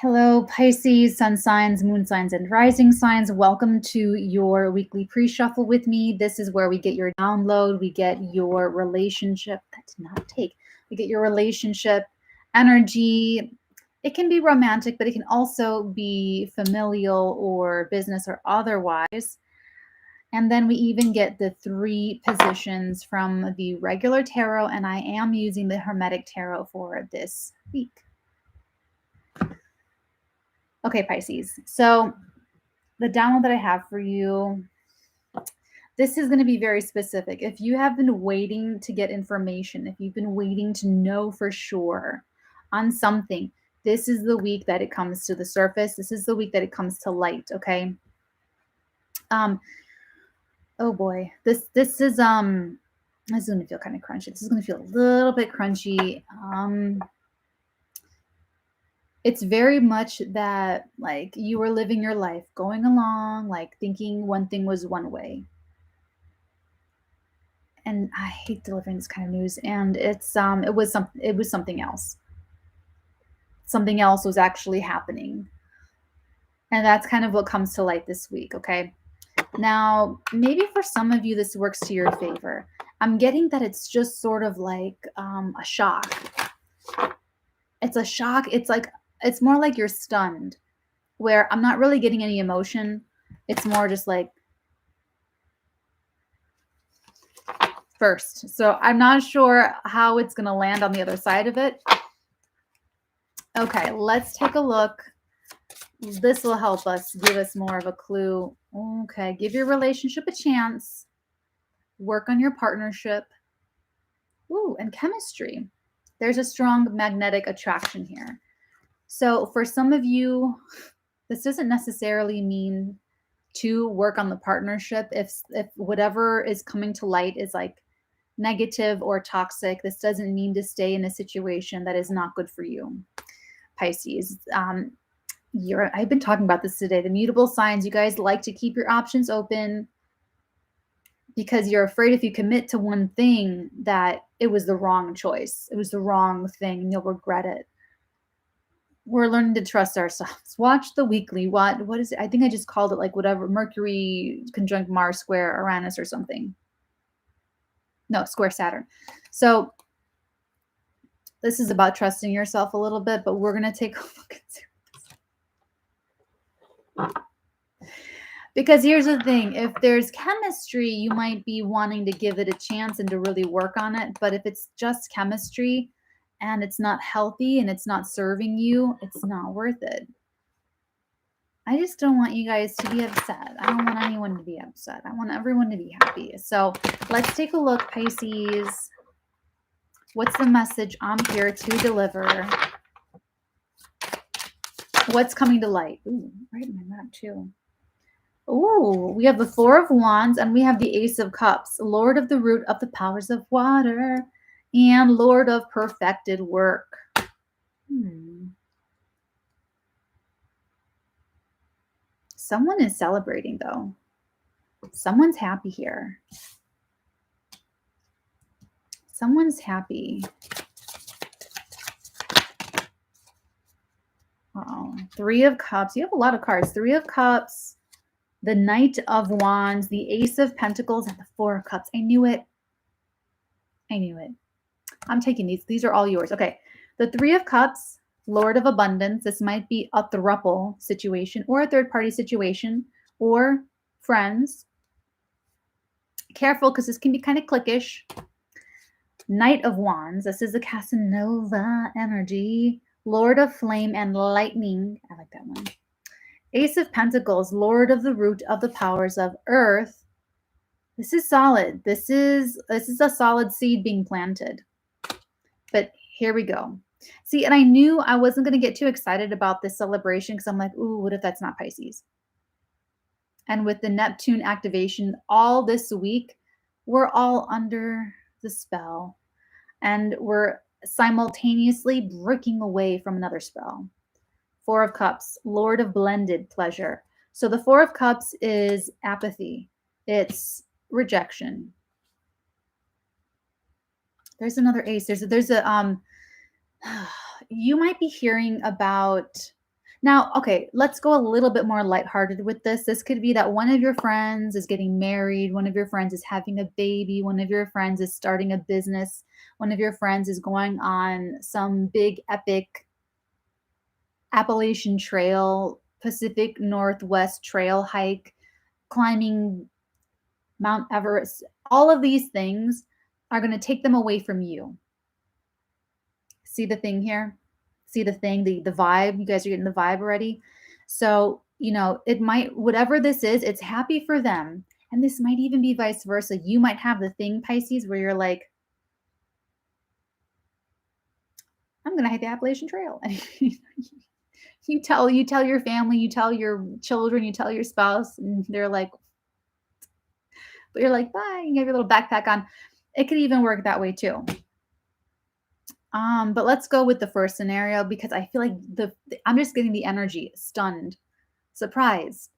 Hello, Pisces, sun signs, moon signs, and rising signs. Welcome to your weekly pre-shuffle with me. This is where we get your download. We get your relationship. That did not take. We get your relationship energy. It can be romantic, but it can also be familial or business or otherwise. And then we even get the 3 positions from the regular tarot, and I am using the Hermetic Tarot for this week. Okay, Pisces. So the download that I have for you, this is going to be very specific. If you have been waiting to get information, if you've been waiting to know for sure on something, this is the week that it comes to the surface. This is the week that it comes to light, okay? Oh boy. This is going to feel kind of crunchy. This is going to feel a little bit crunchy. It's very much that like you were living your life going along, like thinking one thing was one way. And I hate delivering this kind of news. And it was something else. Something else was actually happening. And that's kind of what comes to light this week, okay? Now, maybe for some of you, this works to your favor. I'm getting that it's just sort of like a shock. It's a shock. It's more like you're stunned, where I'm not really getting any emotion. It's more just like first. So I'm not sure how it's going to land on the other side of it. Okay, let's take a look. This will help us, give us more of a clue. Okay, give your relationship a chance. Work on your partnership. Ooh, and chemistry. There's a strong magnetic attraction here. So for some of you, this doesn't necessarily mean to work on the partnership. If whatever is coming to light is like negative or toxic, this doesn't mean to stay in a situation that is not good for you, Pisces. I've been talking about this today. The mutable signs, you guys like to keep your options open because you're afraid if you commit to one thing that it was the wrong choice. It was the wrong thing and you'll regret it. We're learning to trust ourselves. Watch the weekly. What is it? I think I just called it like whatever, Mercury conjunct Mars square Uranus or something. No, square Saturn. So this is about trusting yourself a little bit, but we're going to take a look at this. Because here's the thing, if there's chemistry, you might be wanting to give it a chance and to really work on it. But if it's just chemistry and it's not healthy and it's not serving you, it's not worth it. I just don't want you guys to be upset. I don't want anyone to be upset. I want everyone to be happy. So let's take a look, Pisces. What's the message I'm here to deliver? What's coming to light? Ooh, right in my map too. Ooh, we have the Four of Wands and we have the Ace of Cups, Lord of the root of the powers of water and Lord of perfected work. Someone is celebrating though. Someone's happy here. Someone's happy. Uh-oh. 3 of Cups. You have a lot of cards. 3 of Cups, the Knight of Wands, the Ace of Pentacles, and the 4 of Cups. I knew it. I knew it. I'm taking these. These are all yours. Okay. The 3 of Cups, Lord of Abundance. This might be a throuple situation or a third-party situation or friends. Careful because this can be kind of cliquish. Knight of Wands. This is the Casanova energy. Lord of Flame and Lightning. I like that one. Ace of Pentacles, Lord of the root of the powers of earth. This is solid. This is a solid seed being planted. But here we go. See, and I knew I wasn't going to get too excited about this celebration because I'm like, ooh, what if that's not Pisces? And with the Neptune activation all this week, we're all under the spell. And we're simultaneously breaking away from another spell. 4 of Cups, Lord of blended pleasure. So the 4 of Cups is apathy. It's rejection. There's another ace. There's a you might be hearing about, Now, okay, let's go a little bit more lighthearted with this. This could be that one of your friends is getting married, one of your friends is having a baby, one of your friends is starting a business, one of your friends is going on some big epic Appalachian Trail, Pacific Northwest Trail hike, climbing Mount Everest. All of these things are going to take them away from you. See the thing here? See the thing, the vibe? You guys are getting the vibe already? So, it might, whatever this is, it's happy for them. And this might even be vice versa. You might have the thing, Pisces, where you're like, I'm going to hike the Appalachian Trail. And you tell your family, you tell your children, you tell your spouse, and they're like, but you're like, bye, you have your little backpack on. It could even work that way too. But let's go with the first scenario because I feel like I'm just getting the energy, stunned, surprised.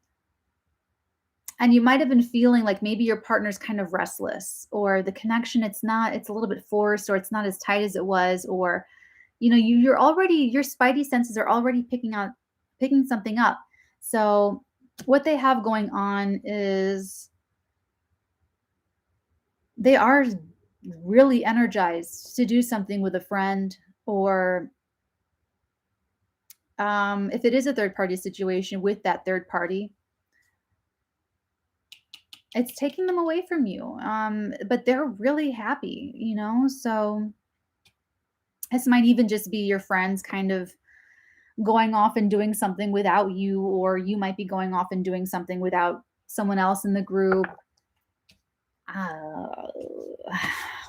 And you might have been feeling like maybe your partner's kind of restless, or the connection, it's a little bit forced, or it's not as tight as it was, or you're already, your spidey senses are already picking something up. So what they have going on is they are really energized to do something with a friend, or if it is a third party situation with that third party, it's taking them away from you. But they're really happy, so this might even just be your friends kind of going off and doing something without you, or you might be going off and doing something without someone else in the group. Uh,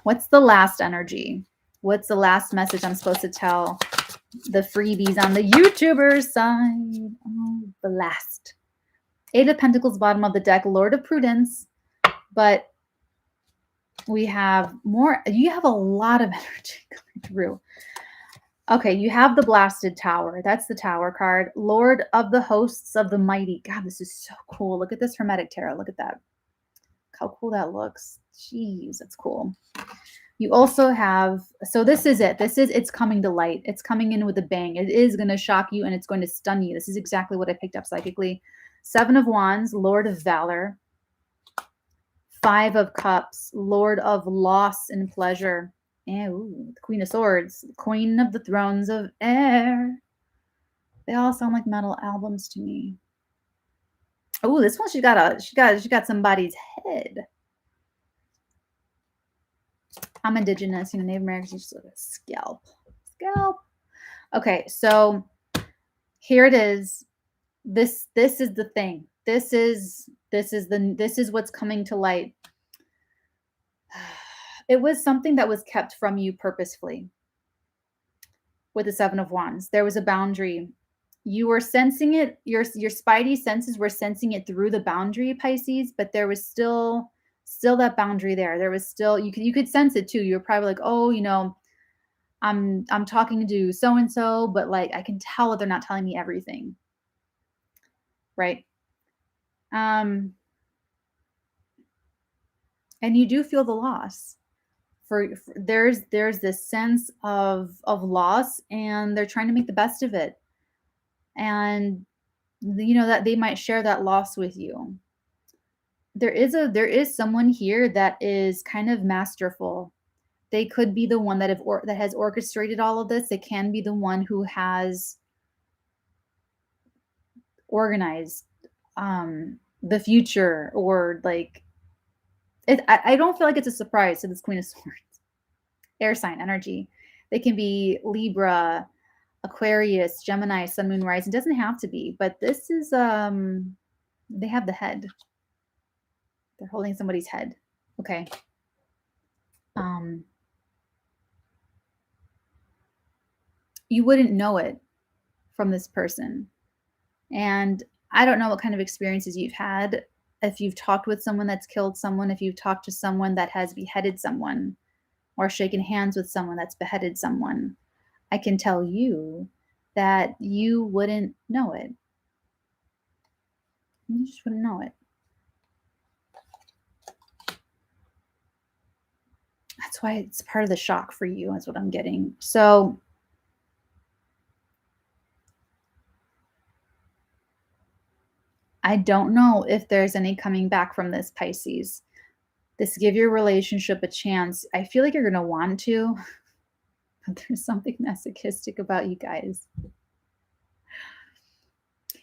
what's the last energy? What's the last message I'm supposed to tell the freebies on the YouTuber side? Oh, the last. Eight of Pentacles, bottom of the deck, Lord of Prudence. But we have more. You have a lot of energy coming through. Okay, you have the Blasted Tower. That's the Tower card. Lord of the Hosts of the Mighty. God, this is so cool. Look at this Hermetic Tarot. Look at that. Look how cool that looks. Jeez, that's cool. You also have, so this is it. It's coming to light. It's coming in with a bang. It is going to shock you and it's going to stun you. This is exactly what I picked up psychically. Seven of Wands, Lord of Valor. Five of Cups, Lord of Loss and Pleasure. And the Queen of Swords, Queen of the Thrones of Air. They all sound like metal albums to me. Oh, this one she got somebody's head. I'm indigenous, Native Americans use a scalp. Okay, so here it is. This is the thing. This is what's coming to light. It was something that was kept from you purposefully. With the Seven of Wands, there was a boundary. You were sensing it. Your spidey senses were sensing it through the boundary, Pisces, but there was still that boundary there. There was still, you could sense it too. You were probably like, oh, I'm talking to so and so, but like I can tell that they're not telling me everything. Right? And you do feel the loss. There's this sense of loss, and they're trying to make the best of it. And that they might share that loss with you. There is someone here that is kind of masterful. They could be the one that has orchestrated all of this. They can be the one who has organized the future, or like I don't feel like it's a surprise to this Queen of Swords. Air sign energy. They can be Libra, Aquarius, Gemini, Sun, Moon, Rising. It doesn't have to be, but this is they have the head. They're holding somebody's head. Okay. You wouldn't know it from this person. And I don't know what kind of experiences you've had. If you've talked with someone that's killed someone, if you've talked to someone that has beheaded someone, or shaken hands with someone that's beheaded someone, I can tell you that you wouldn't know it. You just wouldn't know it. That's why it's part of the shock for you, is what I'm getting. So I don't know if there's any coming back from this, Pisces. This give your relationship a chance. I feel like you're going to want to, but there's something masochistic about you guys.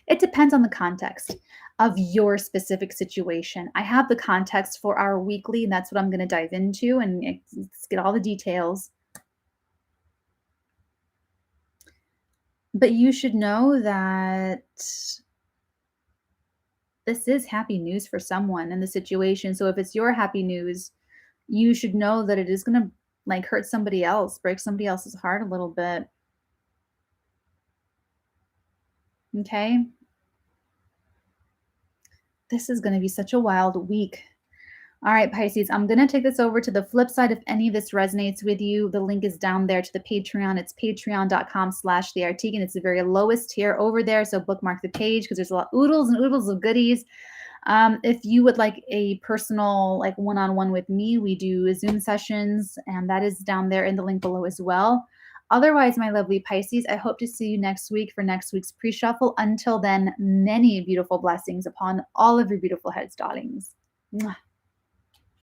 It depends on the context of your specific situation. I have the context for our weekly, and that's what I'm going to dive into and let's get all the details. But you should know that this is happy news for someone in the situation. So if it's your happy news, you should know that it is going to like hurt somebody else, break somebody else's heart a little bit. Okay? This is going to be such a wild week. All right, Pisces, I'm going to take this over to the flip side. If any of this resonates with you, the link is down there to the Patreon. It's patreon.com/the Artigan. It's the very lowest tier over there. So bookmark the page because there's a lot oodles and oodles of goodies. If you would like a personal, like one-on-one with me, we do Zoom sessions, and that is down there in the link below as well. Otherwise, my lovely Pisces, I hope to see you next week for next week's pre-shuffle. Until then, many beautiful blessings upon all of your beautiful heads, darlings. Mwah.